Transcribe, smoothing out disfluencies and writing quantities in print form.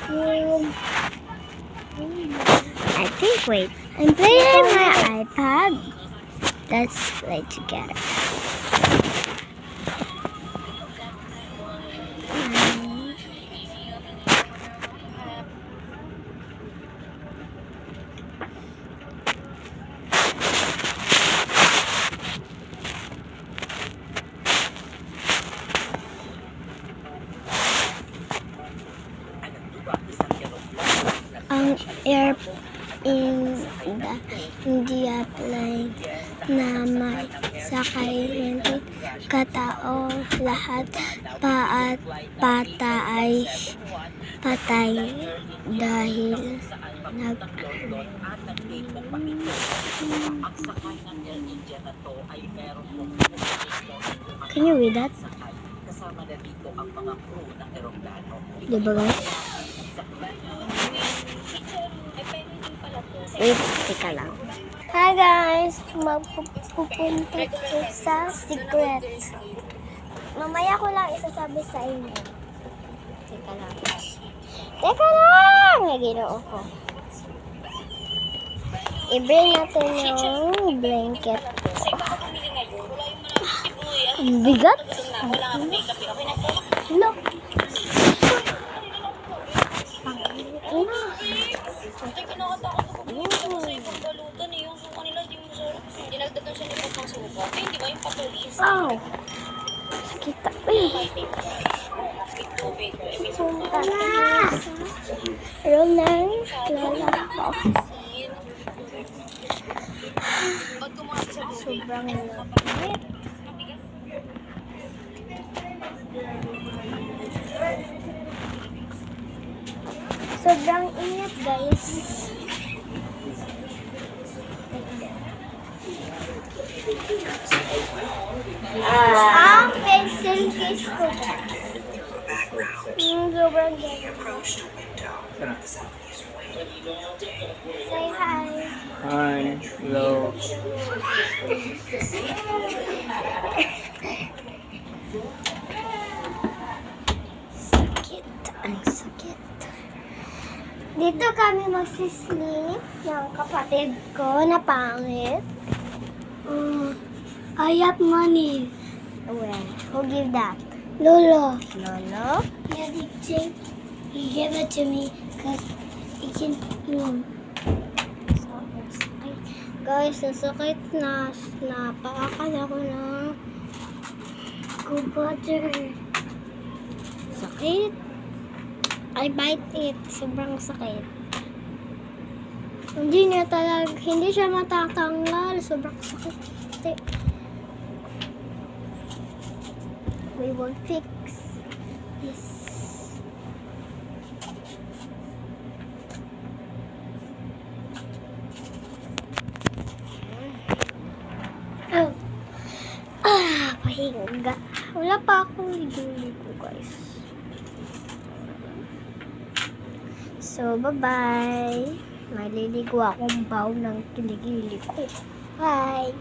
I think, wait. I'm playing my iPad. Let's play together. Ang air in the India plane na may sakay hindi katao lahat pa at pata ay patay dahil nag Can you read that? Diba guys? Wait, teka lang. Hi guys! Magpupunta ko sa secret. Mamaya ko lang isasabi sa inyo. Teka lang. Teka lang! May ginoo ko. I-bring natin yung blanket. Ang bigat? Look! Wow! Sakita. Uy! Punta na sa room ng lola ko. Sobrang lapit. Sobrang init guys. Ang pencil case ko. Sobrang ganda. Say hi. Hi. Hello. Sakit. Ang sakit. Dito kami magsisleep ng kapatid ko na pangit. I have money. Well, who give that? Lolo. Lolo? Yeah, he gave it to me because he can Guys, nasakit na. Napakan ako ng butter. Sakit. I bite it. Sobrang sakit. Hindi siya matatanggal. Sobrang sakit. We will fix this. Oh. Pahinga. Wala pa akong ligo guys. So, bye-bye. Maliligo akong baw ng kiligili ko. Bye!